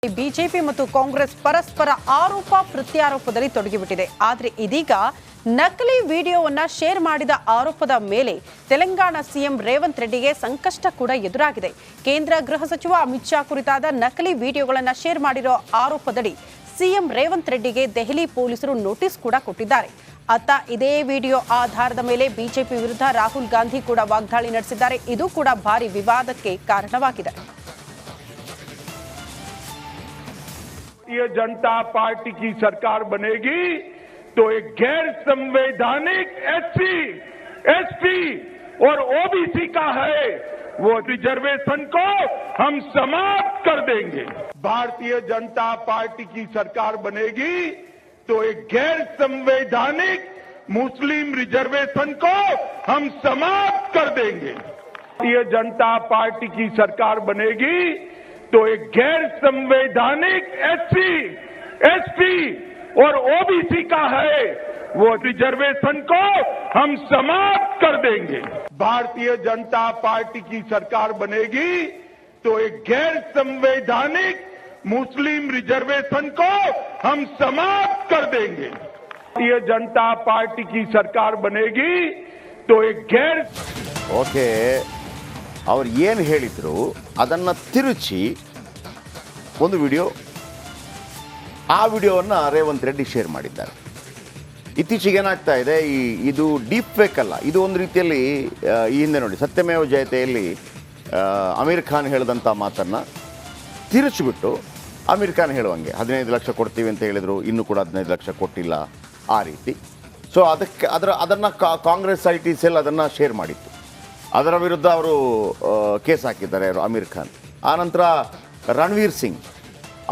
BJP ಮತ್ತು ಕಾಂಗ್ರೆಸ್ ಪರಸ್ಪರ ಆರೋಪ ಪ್ರತ್ಯಾರೋಪದಲ್ಲಿ ತೊಡಗಿಬಿಟ್ಟಿದೆ. ಆದರೆ ಇದೀಗ ನಕಲಿ ವಿಡಿಯೋವನ್ನ ಶೇರ್ ಮಾಡಿದ ಆರೋಪದ ಮೇಲೆ ತೆಲಂಗಾಣ ಸಿಎಂ ರೇವಂತ್ ರೆಡ್ಡಿಗೆ ಸಂಕಷ್ಟ ಕೂಡ ಎದುರಾಗಿದೆ. ಕೇಂದ್ರ ಗೃಹ ಸಚಿವ ಅಮಿತ್ ಶಾ ಕುರಿತಾದ ನಕಲಿ ವಿಡಿಯೋಗಳನ್ನು ಶೇರ್ ಮಾಡಿರೋ ಆರೋಪದಡಿ ಸಿಎಂ ರೇವಂತ್ ರೆಡ್ಡಿಗೆ ದೆಹಲಿ ಪೊಲೀಸರು ನೋಟಿಸ್ ಕೂಡ ಕೊಟ್ಟಿದ್ದಾರೆ. ಅತ್ತ ಇದೇ ವಿಡಿಯೋ ಆಧಾರದ ಮೇಲೆ ಬಿಜೆಪಿ ವಿರುದ್ಧ ರಾಹುಲ್ ಗಾಂಧಿ ಕೂಡ ವಾಗ್ದಾಳಿ ನಡೆಸಿದ್ದಾರೆ. ಇದು ಕೂಡ ಭಾರಿ ವಿವಾದಕ್ಕೆ ಕಾರಣವಾಗಿದೆ. भारतीय जनता पार्टी की सरकार बनेगी तो एक गैर संवैधानिक एससी और ओबीसी का है वो रिजर्वेशन को हम समाप्त कर देंगे। भारतीय जनता पार्टी की सरकार बनेगी तो एक गैर संवैधानिक मुस्लिम रिजर्वेशन को हम समाप्त कर देंगे। भारतीय जनता पार्टी की सरकार बनेगी तो एक गैर संवैधानिक एससी और ओबीसी का है वो रिजर्वेशन को हम समाप्त कर देंगे। भारतीय जनता पार्टी की सरकार बनेगी तो एक गैर संवैधानिक मुस्लिम रिजर्वेशन को हम समाप्त कर देंगे। भारतीय जनता पार्टी की सरकार बनेगी तो एक गैर ओके ಅವ್ರು ಏನು ಹೇಳಿದ್ರು ಅದನ್ನು ತಿರುಚಿ ಒಂದು ವಿಡಿಯೋ, ಆ ವಿಡಿಯೋವನ್ನು ರೇವಂತ್ ರೆಡ್ಡಿ ಶೇರ್ ಮಾಡಿದ್ದಾರೆ. ಇತ್ತೀಚೆಗೆ ಏನಾಗ್ತಾ ಇದೆ, ಇದು ಡೀಪ್ ಫೇಕ್ ಅಲ್ಲ, ಇದು ಒಂದು ರೀತಿಯಲ್ಲಿ ಈ ಹಿಂದೆ ನೋಡಿ ಸತ್ಯಮೇವ ಜಯತೆಯಲ್ಲಿ ಅಮೀರ್ ಖಾನ್ ಹೇಳಿದಂಥ ಮಾತನ್ನು ತಿರುಚಿಬಿಟ್ಟು ಅಮೀರ್ ಖಾನ್ ಹೇಳುವಂಗೆ 15 ಲಕ್ಷ ಕೊಡ್ತೀವಿ ಅಂತ ಹೇಳಿದರು, ಇನ್ನೂ ಕೂಡ 15 ಲಕ್ಷ ಕೊಟ್ಟಿಲ್ಲ, ಆ ರೀತಿ. ಸೊ ಅದನ್ನು ಕಾಂಗ್ರೆಸ್ ಐಟಿ ಸೆಲ್ ಅದನ್ನು ಶೇರ್ ಮಾಡಿತ್ತು. ಅದರ ವಿರುದ್ಧ ಅವರು ಕೇಸ್ ಹಾಕಿದ್ದಾರೆ ಅಮೀರ್ ಖಾನ್. ಆನಂತರ ರಣವೀರ್ ಸಿಂಗ್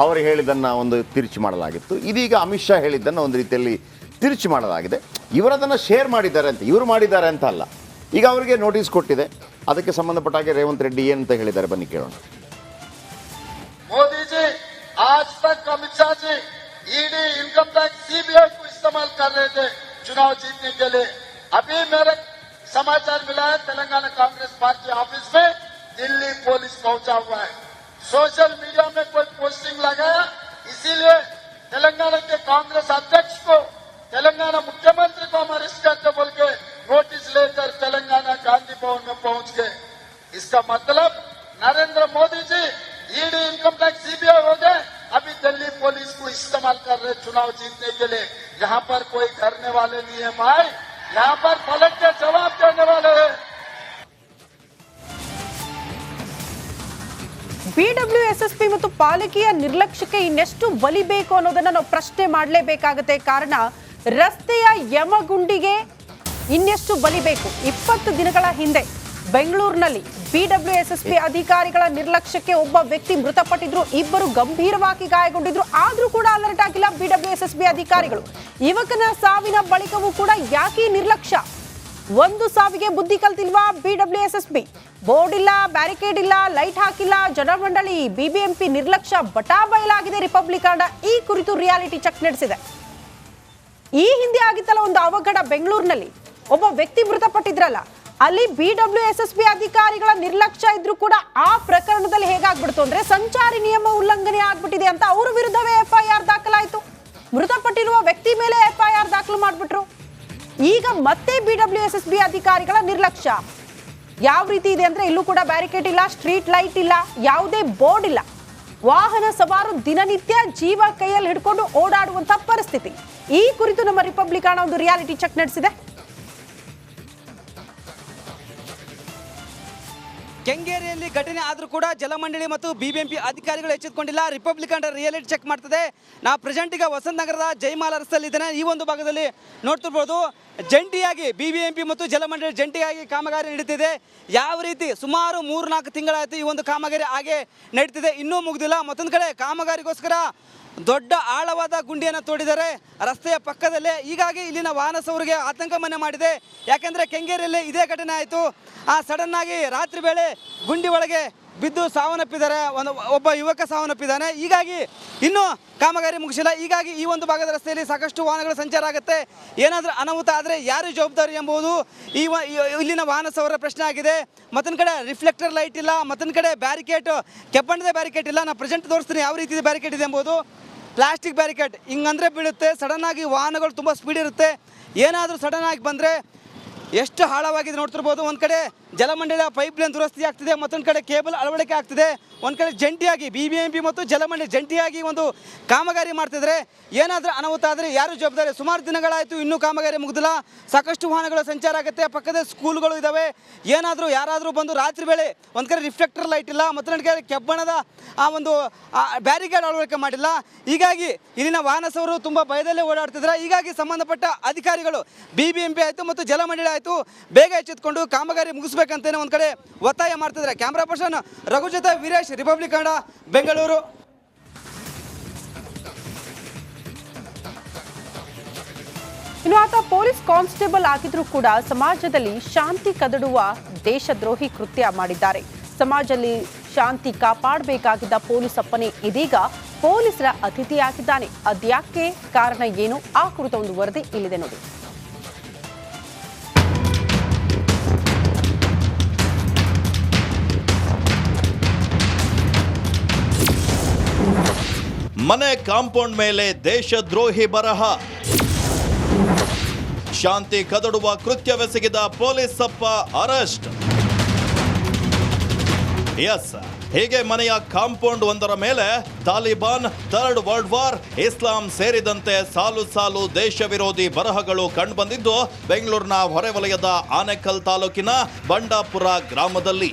ಅವರು ಹೇಳಿದ್ದನ್ನು ಒಂದು ತಿರುಚಿ ಮಾಡಲಾಗಿತ್ತು. ಇದೀಗ ಅಮಿತ್ ಶಾ ಹೇಳಿದ್ದನ್ನು ಒಂದು ರೀತಿಯಲ್ಲಿ ತಿರುಚಿ ಮಾಡಲಾಗಿದೆ. ಇವರದನ್ನು ಶೇರ್ ಮಾಡಿದ್ದಾರೆ ಅಂತ, ಇವರು ಮಾಡಿದ್ದಾರೆ ಅಂತ ಅಲ್ಲ. ಈಗ ಅವರಿಗೆ ನೋಟಿಸ್ ಕೊಟ್ಟಿದೆ. ಅದಕ್ಕೆ ಸಂಬಂಧಪಟ್ಟ ಹಾಗೆ ರೇವಂತ್ ರೆಡ್ಡಿ ಏನಂತ ಹೇಳಿದ್ದಾರೆ ಬನ್ನಿ ಕೇಳೋಣ. मोदी जी आज तक Amit Shah ji ED income tax CBI को इस्तेमाल कर रहे थे चुनाव जीतने के लिए. अभी मेरे समाचार मिला है तेलंगाना कांग्रेस पार्टी ऑफिस में दिल्ली पुलिस पहुंचा हुआ है. सोशल मीडिया में कोई पोस्टिंग लगाया, इसीलिए तेलंगाना के कांग्रेस अध्यक्ष को, तेलंगाना मुख्यमंत्री को हम अरेस्ट करते बोल के नोटिस लेकर तेलंगाना गांधी भवन में पहुंच गए. इसका मतलब Narendra Modi ji ED income tax CBI हो गए, अभी दिल्ली पुलिस को इस्तेमाल कर रहे चुनाव जीतने के लिए. यहाँ पर कोई डरने वाले नहीं है भाई, यहाँ पर पलट के जवाब देने वाले हैं. ಬಿಡಬ್ಲ್ಯೂಎಸ್ಎಸ್ಪಿ ಮತ್ತು ಪಾಲಿಕೆಯ ನಿರ್ಲಕ್ಷ್ಯಕ್ಕೆ ಇನ್ನೆಷ್ಟು ಬಲಿಬೇಕು ಅನ್ನೋದನ್ನ ನಾವು ಪ್ರಶ್ನೆ ಮಾಡಲೇಬೇಕಾಗುತ್ತೆ. ಕಾರಣ ರಸ್ತೆಯ ಯಮಗುಂಡಿಗೆ ಇನ್ನೆಷ್ಟು ಬಲಿಬೇಕು. 20 ದಿನಗಳ ಹಿಂದೆ ಬೆಂಗಳೂರಿನಲ್ಲಿ ಬಿಡಬ್ಲ್ಯೂಎಸ್ಎಸ್ಪಿ ಅಧಿಕಾರಿಗಳ ನಿರ್ಲಕ್ಷ್ಯಕ್ಕೆ ಒಬ್ಬ ವ್ಯಕ್ತಿ ಮೃತಪಟ್ಟಿದ್ರು, ಇಬ್ಬರು ಗಂಭೀರವಾಗಿ ಗಾಯಗೊಂಡಿದ್ರು. ಆದ್ರೂ ಕೂಡ ಅಲರ್ಟ್ ಆಗಿಲ್ಲ ಬಿಡಬ್ಲ್ಯೂಎಸ್ಎಸ್ಪಿ ಅಧಿಕಾರಿಗಳು. ಯುವಕನ ಸಾವಿನ ಬಳಿಕವೂ ಕೂಡ ಯಾಕೆ ನಿರ್ಲಕ್ಷ್ಯ? ಒಂದು ಸಾವಿಗೆ ಬುದ್ಧಿ ಕಲ್ತಿಲ್ವಾ ಬಿಡಬ್ಲ್ಯೂಎಸ್ಎಸ್ಪಿ? ಬೋರ್ಡ್ ಇಲ್ಲ, ಬ್ಯಾರಿಕೇಡ್ ಇಲ್ಲ, ಲೈಟ್ ಹಾಕಿಲ್ಲ, ಜನಮಂಡಳಿ ಬಿಬಿಎಂಪಿ ನಿರ್ಲಕ್ಷ್ಯ ಬಟಾ ಬಯಲಾಗಿದೆ. ರಿಪಬ್ಲಿಕ್ ಈ ಕುರಿತು ರಿಯಾಲಿಟಿ ಚೆಕ್ ನಡೆಸಿದೆ. ಈ ಹಿಂದೆ ಆಗಿತ್ತಲ್ಲ ಒಂದು ಅವಘಡ ಬೆಂಗಳೂರಿನಲ್ಲಿ, ಒಬ್ಬ ವ್ಯಕ್ತಿ ಮೃತಪಟ್ಟಿದ್ರಲ್ಲ, ಅಲ್ಲಿ ಬಿಡಬ್ಲ್ಯೂಎಸ್ಎಸ್ಪಿ ಅಧಿಕಾರಿಗಳ ನಿರ್ಲಕ್ಷ್ಯ ಇದ್ರೂ ಕೂಡ ಆ ಪ್ರಕರಣದಲ್ಲಿ ಹೇಗಾಗ್ಬಿಡ್ತು ಅಂದ್ರೆ ಸಂಚಾರಿ ನಿಯಮ ಉಲ್ಲಂಘನೆ ಆಗ್ಬಿಟ್ಟಿದೆ ಅಂತ ಅವರ ವಿರುದ್ಧವೇ ಎಫ್ಐಆರ್ ದಾಖಲಾಯಿತು. ಮೃತಪಟ್ಟಿರುವ ವ್ಯಕ್ತಿ ಮೇಲೆ ಎಫ್ಐಆರ್ ದಾಖಲು ಮಾಡಿಬಿಟ್ರು. ಈಗ ಮತ್ತೆ ಬಿಡಬ್ಲ್ಯೂಎಸ್ಎಸ್ಬಿ ಅಧಿಕಾರಿಗಳ ನಿರ್ಲಕ್ಷ್ಯ ಯಾವ ರೀತಿ ಇದೆ ಅಂದ್ರೆ ಇಲ್ಲೂ ಕೂಡ ಬ್ಯಾರಿಕೇಡ್ ಇಲ್ಲ, ಸ್ಟ್ರೀಟ್ ಲೈಟ್ ಇಲ್ಲ, ಯಾವುದೇ ಬೋರ್ಡ್ ಇಲ್ಲ. ವಾಹನ ಸವಾರು ದಿನನಿತ್ಯ ಜೀವ ಕೈಯಲ್ಲಿ ಹಿಡ್ಕೊಂಡು ಓಡಾಡುವಂತ ಪರಿಸ್ಥಿತಿ. ಈ ಕುರಿತು ನಮ್ಮ ರಿಪಬ್ಲಿಕ್ ಒಂದು ರಿಯಾಲಿಟಿ ಚೆಕ್ ನಡೆಸಿದೆ. ಕೆಂಗೇರಿಯಲ್ಲಿ ಘಟನೆ ಆದರೂ ಕೂಡ ಜಲಮಂಡಳಿ ಮತ್ತು ಬಿಬಿಎಂಪಿ ಅಧಿಕಾರಿಗಳು ಎಚ್ಚೆತ್ತುಕೊಂಡಿಲ್ಲ. ರಿಪಬ್ಲಿಕ್ ರಿಯಾಲಿಟಿ ಚೆಕ್ ಮಾಡ್ತದೆ. ನಾವು ಪ್ರೆಸೆಂಟ್ ಈಗ ವಸಂತ ನಗರದ ಜಯಮಾಲ ರಸ್ತೆಯಲ್ಲಿ ಇದ್ದೇನೆ. ಈ ಒಂದು ಭಾಗದಲ್ಲಿ ನೋಡ್ತಿರ್ಬೋದು, ಜಂಟಿಯಾಗಿ ಬಿಬಿಎಂಪಿ ಮತ್ತು ಜಲಮಂಡಳಿ ಜಂಟಿಯಾಗಿ ಕಾಮಗಾರಿ ನಡೀತಿದೆ. ಯಾವ ರೀತಿ ಸುಮಾರು 3-4 ತಿಂಗಳಾಯಿತು ಈ ಒಂದು ಕಾಮಗಾರಿ ಹಾಗೆ ನಡೀತಿದೆ, ಇನ್ನೂ ಮುಗಿದಿಲ್ಲ. ಮತ್ತೊಂದು ಕಡೆ ಕಾಮಗಾರಿಗೋಸ್ಕರ ದೊಡ್ಡ ಆಳವಾದ ಗುಂಡಿಯನ್ನು ತೋಡಿದ್ದಾರೆ ರಸ್ತೆಯ ಪಕ್ಕದಲ್ಲೇ. ಹೀಗಾಗಿ ಇಲ್ಲಿನ ವಾಹನ ಸವಾರರಿಗೆ ಆತಂಕ ಮನೆ ಮಾಡಿದೆ. ಯಾಕೆಂದರೆ ಕೆಂಗೇರಿಯಲ್ಲಿ ಇದೇ ಘಟನೆ ಆಯಿತು. ಸಡನ್ ಆಗಿ ರಾತ್ರಿ ವೇಳೆ ಗುಂಡಿ ಒಳಗೆ ಬಿದ್ದು ಸಾವನ್ನಪ್ಪಿದ್ದಾರೆ, ಒಬ್ಬ ಯುವಕ ಸಾವನ್ನಪ್ಪಿದ್ದಾನೆ. ಹೀಗಾಗಿ ಇನ್ನೂ ಕಾಮಗಾರಿ ಮುಗಿಸಿಲ್ಲ. ಹೀಗಾಗಿ ಈ ಒಂದು ಭಾಗದ ರಸ್ತೆಯಲ್ಲಿ ಸಾಕಷ್ಟು ವಾಹನಗಳು ಸಂಚಾರ ಆಗುತ್ತೆ. ಏನಾದರೂ ಅನಾಹುತ ಆದರೆ ಯಾರು ಜವಾಬ್ದಾರಿ ಎಂಬುದು ಇಲ್ಲಿನ ವಾಹನ ಸವಾರರ ಪ್ರಶ್ನೆ ಆಗಿದೆ. ಮತ್ತೊಂದು ಕಡೆ ರಿಫ್ಲೆಕ್ಟರ್ ಲೈಟ್ ಇಲ್ಲ, ಮತ್ತೊಂದು ಕಡೆ ಬ್ಯಾರಿಕೇಡ್, ಕೆಬ್ಬಣ್ಣದ ಬ್ಯಾರಿಕೇಡ್ ಇಲ್ಲ. ನಾನು ಪ್ರೆಸೆಂಟ್ ತೋರಿಸ್ತೀನಿ ಯಾವ ರೀತಿ ಬ್ಯಾರಿಕೇಡ್ ಇದೆ ಎಂಬುದು. ಪ್ಲಾಸ್ಟಿಕ್ ಬ್ಯಾರಿಕೇಡ್ ಹಿಂಗಂದ್ರೆ ಬೀಳುತ್ತೆ, ಸಡನ್ನಾಗಿ ವಾಹನಗಳು ತುಂಬ ಸ್ಪೀಡ್ ಇರುತ್ತೆ. ಏನಾದರೂ ಸಡನ್ನಾಗಿ ಬಂದರೆ ಎಷ್ಟು ಹಾಳಾಗಿದೆ ನೋಡ್ತಿರ್ಬೋದು. ಒಂದು ಕಡೆ ಜಲಮಂಡಲ ಪೈಪ್ ಲೈನ್ ದುರಸ್ತಿ ಆಗ್ತಿದೆ, ಮತ್ತೊಂದು ಕಡೆ ಕೇಬಲ್ ಅಳವಡಿಕೆ ಆಗ್ತಿದೆ. ಒಂದು ಕಡೆ ಜಂಟಿಯಾಗಿ BBMP ಮತ್ತು ಜಲಮಂಡಳಿ ಜಂಟಿಯಾಗಿ ಒಂದು ಕಾಮಗಾರಿ ಮಾಡ್ತಿದ್ರೆ ಏನಾದರೂ ಅನಾಹುತ ಆದರೆ ಯಾರು ಜವಾಬ್ದಾರಿ? ಸುಮಾರು ದಿನಗಳಾಯಿತು, ಇನ್ನೂ ಕಾಮಗಾರಿ ಮುಗಿದಿಲ್ಲ. ಸಾಕಷ್ಟು ವಾಹನಗಳು ಸಂಚಾರ ಆಗುತ್ತೆ, ಪಕ್ಕದ ಸ್ಕೂಲ್ಗಳು ಇದ್ದಾವೆ. ಏನಾದರೂ ಯಾರಾದರೂ ಬಂದು ರಾತ್ರಿ ವೇಳೆ ಒಂದು ಕಡೆ ರಿಫ್ಲೆಕ್ಟರ್ ಲೈಟ್ ಇಲ್ಲ, ಮತ್ತೊಂದು ಕಡೆ ಕೆಬ್ಬಣದ ಆ ಒಂದು ಬ್ಯಾರಿಕೇಡ್ ಅಳವಡಿಕೆ ಮಾಡಿಲ್ಲ. ಹೀಗಾಗಿ ಇಲ್ಲಿನ ವಾಹನ ಸವಾರರು ತುಂಬ ಭಯದಲ್ಲೇ ಓಡಾಡ್ತಿದ್ದಾರೆ. ಹೀಗಾಗಿ ಸಂಬಂಧಪಟ್ಟ ಅಧಿಕಾರಿಗಳು BBMP ಆಯಿತು ಮತ್ತು ಜಲಮಂಡಳಿ ಆಯಿತು ಬೇಗ ಎಚ್ಚೆತ್ತುಕೊಂಡು ಕಾಮಗಾರಿ ಮುಗಿಸ್ಬೇಕಂತೇನೆ ಒಂದು ಕಡೆ ಒತ್ತಾಯ ಮಾಡ್ತಿದ್ದಾರೆ. ಕ್ಯಾಮ್ರಾ ಪರ್ಸನ್ ರಘು ಜೊತೆ ವೀರೇಶ್, ರಿಪಬ್ಲಿಕ್ ಕನ್ನಡ, ಬೆಂಗಳೂರು. ಇನ್ನು ಆತ ಪೊಲೀಸ್ ಕಾನ್ಸ್ಟೇಬಲ್ ಆಗಿದ್ರೂ ಕೂಡ ಸಮಾಜದಲ್ಲಿ ಶಾಂತಿ ಕದಡುವ ದೇಶದ್ರೋಹಿ ಕೃತ್ಯ ಮಾಡಿದ್ದಾರೆ. ಸಮಾಜದಲ್ಲಿ ಶಾಂತಿ ಕಾಪಾಡಬೇಕಾಗಿದ್ದ ಪೊಲೀಸ್ ಅಪ್ಪನೇ ಇದೀಗ ಪೊಲೀಸರ ಅತಿಥಿಯಾಗಿದ್ದಾನೆ. ಅದ್ಯಾಕೆ, ಕಾರಣ ಏನು, ಆ ಕುರಿತ ಒಂದು ವರದಿ ಇಲ್ಲಿದೆ ನೋಡಿ. ಮನೆ ಕಾಂಪೌಂಡ್ ಮೇಲೆ ದೇಶದ್ರೋಹಿ ಬರಹ, ಶಾಂತಿ ಕದಡುವ ಕೃತ್ಯವೆಸಗಿದ ಪೊಲೀಸ್ ಅಪ್ಪ ಅರೆಸ್ಟ್. ಎಸ್, ಹೀಗೆ ಮನೆಯ ಕಾಂಪೌಂಡ್ ಒಂದರ ಮೇಲೆ ತಾಲಿಬಾನ್, ಥರ್ಡ್ ವರ್ಲ್ಡ್ ವಾರ್, ಇಸ್ಲಾಂ ಸೇರಿದಂತೆ ಸಾಲು ಸಾಲು ದೇಶ ವಿರೋಧಿ ಬರಹಗಳು ಕಂಡುಬಂದಿದ್ದು ಬೆಂಗಳೂರಿನ ಹೊರವಲಯದ ಆನೇಕಲ್ ತಾಲೂಕಿನ ಬಂಡಾಪುರ ಗ್ರಾಮದಲ್ಲಿ.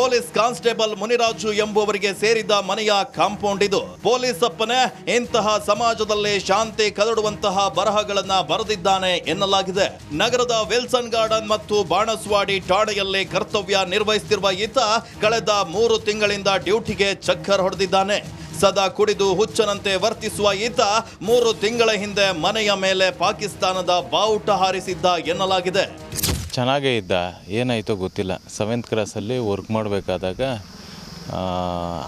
ಪೊಲೀಸ್ ಕಾನ್ಸ್ಟೇಬಲ್ ಮುನಿರಾಜು ಎಂಬುವರಿಗೆ ಸೇರಿದ ಮನೆಯ ಕಾಂಪೌಂಡ್ ಇದು. ಪೊಲೀಸ್ ಅಪ್ಪನೇ ಇಂತಹ ಸಮಾಜದಲ್ಲಿ ಶಾಂತಿ ಕದಡುವಂತಹ ಬರಹಗಳನ್ನ ಬರೆದಿದ್ದಾನೆ ಎನ್ನಲಾಗಿದೆ. ನಗರದ ವಿಲ್ಸನ್ ಗಾರ್ಡನ್ ಮತ್ತು ಬಾಣಸ್ವಾಡಿ ಠಾಣೆಯಲ್ಲಿ ಕರ್ತವ್ಯ ನಿರ್ವಹಿಸುತ್ತಿರುವ ಈತ ಕಳೆದ 3 ತಿಂಗಳಿಂದ ಡ್ಯೂಟಿಗೆ ಚಕ್ಕರ್ ಹೊಡೆದಿದ್ದಾನೆ. ಸದಾ ಕುಡಿದು ಹುಚ್ಚನಂತೆ ವರ್ತಿಸುವ ಈತ 3 ತಿಂಗಳ ಹಿಂದೆ ಮನೆಯ ಮೇಲೆ ಪಾಕಿಸ್ತಾನದ ಬಾವುಟ ಹಾರಿಸಿದ್ದ ಎನ್ನಲಾಗಿದೆ. ಚೆನ್ನಾಗೇ ಇದ್ದ, ಏನಾಯಿತೋ ಗೊತ್ತಿಲ್ಲ. 7th ಕ್ಲಾಸಲ್ಲಿ ವರ್ಕ್ ಮಾಡಬೇಕಾದಾಗ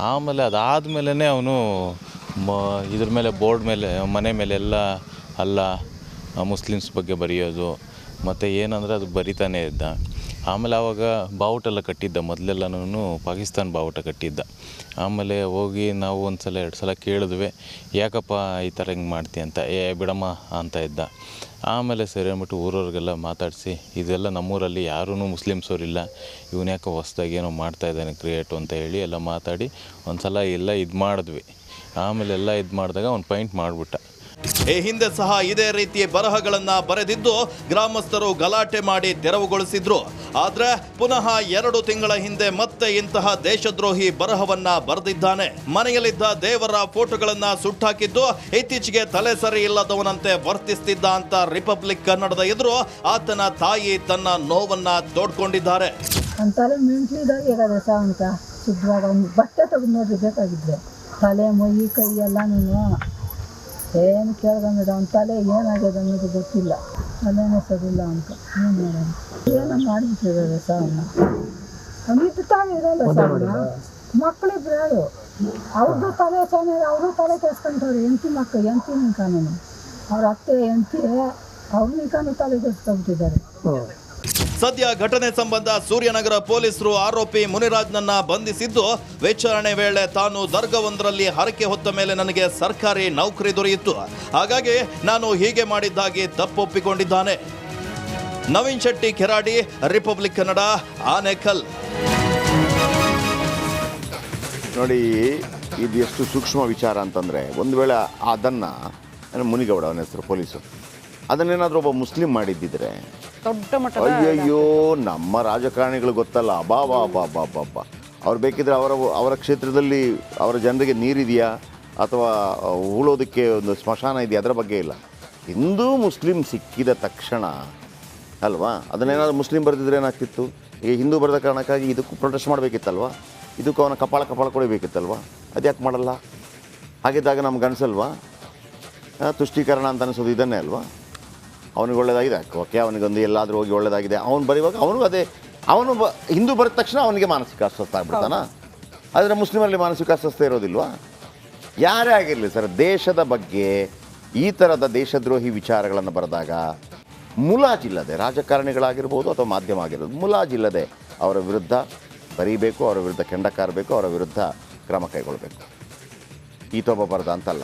ಆಮೇಲೆ ಅದಾದಮೇಲೆ ಅವನು ಇದ್ರ ಮೇಲೆ ಬೋರ್ಡ್ ಮೇಲೆ ಮನೆ ಮೇಲೆಲ್ಲ ಅಲ್ಲ ಮುಸ್ಲಿಮ್ಸ್ ಬಗ್ಗೆ ಬರೆಯೋದು, ಮತ್ತು ಏನಂದರೆ ಅದು ಬರಿತಾನೇ ಇದ್ದ. ಆಮೇಲೆ ಆವಾಗ ಬಾವುಟೆಲ್ಲ ಕಟ್ಟಿದ್ದ, ಮೊದಲೆಲ್ಲನೂ ಪಾಕಿಸ್ತಾನ ಬಾವುಟ ಕಟ್ಟಿದ್ದ. ಆಮೇಲೆ ಹೋಗಿ ನಾವು 1 ಸಲ 2 ಸಲ ಕೇಳಿದ್ವಿ, ಯಾಕಪ್ಪ ಈ ಥರ ಹಿಂಗೆ ಮಾಡ್ತೀಯ ಅಂತ. ಬಿಡಮ್ಮ ಅಂತ ಇದ್ದ. ಆಮೇಲೆ ಸರಿ ಅಂದ್ಬಿಟ್ಟು ಊರವ್ರಿಗೆಲ್ಲ ಮಾತಾಡಿಸಿ, ಇದೆಲ್ಲ ನಮ್ಮೂರಲ್ಲಿ ಯಾರೂ ಮುಸ್ಲಿಮ್ಸವ್ರಿಲ್ಲ, ಇವನು ಯಾಕೆ ಹೊಸ್ದಾಗಿ ಏನೋ ಮಾಡ್ತಾಯಿದ್ದಾನೆ ಕ್ರಿಯೇಟು ಅಂತ ಹೇಳಿ ಎಲ್ಲ ಮಾತಾಡಿ ಒಂದು ಸಲ ಎಲ್ಲ ಇದು ಮಾಡಿದ್ವಿ. ಆಮೇಲೆ ಎಲ್ಲ ಇದು ಮಾಡಿದಾಗ ಅವ್ನು ಪೈಂಟ್ ಮಾಡಿಬಿಟ್ಟ. ಈ ಹಿಂದೆ ಸಹ ಇದೇ ರೀತಿ ಬರಹಗಳನ್ನ ಬರೆದಿದ್ದು ಗ್ರಾಮಸ್ಥರು ಗಲಾಟೆ ಮಾಡಿ ತೆರವುಗೊಳಿಸಿದ್ರು. ಆದ್ರೆ ಪುನಃ 2 ತಿಂಗಳ ಹಿಂದೆ ಮತ್ತೆ ಇಂತಹ ದೇಶದ್ರೋಹಿ ಬರಹವನ್ನ ಬರೆದಿದ್ದಾನೆ. ಮನೆಯಲ್ಲಿದ್ದ ದೇವರ ಫೋಟೋಗಳನ್ನ ಸುಟ್ಟಾಕಿದ್ದು ಇತ್ತೀಚೆಗೆ ತಲೆ ಸರಿ ಇಲ್ಲದವನಂತೆ ವರ್ತಿಸ್ತಿದ್ದ ಅಂತ ರಿಪಬ್ಲಿಕ್ ಕನ್ನಡದ ಎದುರು ಆತನ ತಾಯಿ ತನ್ನ ನೋವನ್ನ ತೋಡ್ಕೊಂಡಿದ್ದಾರೆ. ತಲೆ ಮೆಂಟ್ಲಿದಾಗ ಶುದ್ಧವಾಗ ಒಂದು ಬಟ್ಟೆ ತೆಗೆದು ನೋಡ್ರಿ ಬೇಕಾಗಿದ್ರೆ ತಲೆ ಮೈ ಕೈ ಎಲ್ಲ ಏನು ಕೇಳ್ದಂಗೆ ಅವ್ನ ತಲೆ ಏನಾಗ್ಯದ ಅನ್ನೋದು ಗೊತ್ತಿಲ್ಲ, ತಲೆನೇ ಸರಿಲ್ಲ ಅಂತ ಏನು ಮಾಡೋದು, ಏನೋ ಮಾಡಿಬಿಟ್ಟಿದ್ದಾರೆ ಸಾವನ್ನ. ಅವ್ನಿದ್ದು ತಾನೇ ಇರೋಲ್ಲ ಸಾವನ್ನ, ಮಕ್ಕಳಿದ್ರೆ ಹೇಳು ಅವ್ರದ್ದು ತಲೆ ಚೆನ್ನಾಗಿ ಅವರು ತಲೆ ಕೆಡ್ಸ್ಕೊಂತವ್ರು. ಎಂತಿ ಮಕ್ಕಳು ಎಂತಿ ನಿಂಕಾನು ಅವ್ರ ಅತ್ತೆ ಎಂತಿ ಅವ್ರ ನಿಂಕಾನು ತಲೆ ಕೆಡ್ಸ್ಕೊಂಡ್ಬಿಟ್ಟಿದ್ದಾರೆ. ಸದ್ಯ ಘಟನೆ ಸಂಬಂಧ ಸೂರ್ಯನಗರ ಪೊಲೀಸರು ಆರೋಪಿ ಮುನಿರಾಜ್ನನ್ನ ಬಂಧಿಸಿದ್ದು, ವಿಚಾರಣೆ ವೇಳೆ ತಾನು ದರ್ಗಾವೊಂದರಲ್ಲಿ ಹರಕೆ ಹೊತ್ತ ಮೇಲೆ ನನಗೆ ಸರ್ಕಾರಿ ನೌಕರಿ ದೊರೆಯಿತು, ಹಾಗಾಗಿ ನಾನು ಹೀಗೆ ಮಾಡಿದ್ದಾಗಿ ತಪ್ಪೊಪ್ಪಿಕೊಂಡಿದ್ದಾನೆ. ನವೀನ್ ಶೆಟ್ಟಿ ಕೆರಾಡಿ, ರಿಪಬ್ಲಿಕ್ ಕನ್ನಡ, ಆನೇಕಲ್. ನೋಡಿ, ಇದು ಎಷ್ಟು ಸೂಕ್ಷ್ಮ ವಿಚಾರ ಅಂತಂದರೆ, ಒಂದು ವೇಳೆ ಅದನ್ನು ಮುನಿಗೌಡ ಅವನ ಹೆಸರು ಪೊಲೀಸು ಅದನ್ನೇನಾದರೂ ಒಬ್ಬ ಮುಸ್ಲಿಂ ಮಾಡಿದ್ದಿದ್ರೆ ದೊಡ್ಡ ಮಟ್ಟದ ಅಯ್ಯಯ್ಯೋ, ನಮ್ಮ ರಾಜಕಾರಣಿಗಳು ಗೊತ್ತಲ್ಲ, ಅಬಾಬಾಬಾಬಾಬಾ. ಅವ್ರು ಬೇಕಿದ್ರೆ ಅವರ ಕ್ಷೇತ್ರದಲ್ಲಿ ಅವರ ಜನರಿಗೆ ನೀರಿದೆಯಾ ಅಥವಾ ಉಳೋದಕ್ಕೆ ಒಂದು ಸ್ಮಶಾನ ಇದೆಯಾ, ಅದರ ಬಗ್ಗೆ ಇಲ್ಲ. ಹಿಂದೂ ಮುಸ್ಲಿಂ ಸಿಕ್ಕಿದ ತಕ್ಷಣ ಅಲ್ವಾ, ಅದನ್ನೇನಾದರೂ ಮುಸ್ಲಿಂ ಬರೆದಿದ್ರೆ ಏನಾಗ್ತಿತ್ತು? ಈಗ ಹಿಂದೂ ಬರೆದ ಕಾರಣಕ್ಕಾಗಿ ಇದಕ್ಕೂ ಪ್ರೊಟೆಸ್ಟ್ ಮಾಡಬೇಕಿತ್ತಲ್ವ, ಇದಕ್ಕೂ ಅವನ ಕಪಾಳ ಕೊಡಬೇಕಿತ್ತಲ್ವ, ಅದು ಯಾಕೆ ಮಾಡಲ್ಲ? ಹಾಗಿದ್ದಾಗ ನಮ್ಗೆ ಅನಿಸಲ್ವಾ ತುಷ್ಟೀಕರಣ ಅಂತ ಅನಿಸೋದು ಇದನ್ನೇ ಅಲ್ವಾ? ಅವನಿಗೆ ಒಳ್ಳೇದಾಗಿದೆ ಓಕೆ, ಅವನಿಗೊಂದು ಎಲ್ಲಾದರೂ ಹೋಗಿ ಒಳ್ಳೇದಾಗಿದೆ ಅವನು ಬರೆಯುವಾಗ ಅವನಿಗೂ ಅದೇ, ಹಿಂದೂ ಬರೆದ ತಕ್ಷಣ ಅವನಿಗೆ ಮಾನಸಿಕ ಅಸ್ವಸ್ಥ ಆಗ್ಬಿಡ್ತಾನ. ಆದರೆ ಮುಸ್ಲಿಮರಲ್ಲಿ ಮಾನಸಿಕ ಅಸ್ವಸ್ಥ ಇರೋದಿಲ್ವಾ? ಯಾರೇ ಆಗಿರಲಿ ಸರ್, ದೇಶದ ಬಗ್ಗೆ ಈ ಥರದ ದೇಶದ್ರೋಹಿ ವಿಚಾರಗಳನ್ನು ಬರೆದಾಗ ಮುಲಾಜಿಲ್ಲದೆ, ರಾಜಕಾರಣಿಗಳಾಗಿರ್ಬೋದು ಅಥವಾ ಮಾಧ್ಯಮ ಆಗಿರ್ಬೋದು, ಮುಲಾಜಿಲ್ಲದೆ ಅವರ ವಿರುದ್ಧ ಬರೀಬೇಕು, ಅವರ ವಿರುದ್ಧ ಕೆಂಡ ಕಾರಬೇಕು, ಅವರ ವಿರುದ್ಧ ಕ್ರಮ ಕೈಗೊಳ್ಳಬೇಕು. ಈತೊಬ್ಬ ಬರೆದ ಅಂತಲ್ಲ.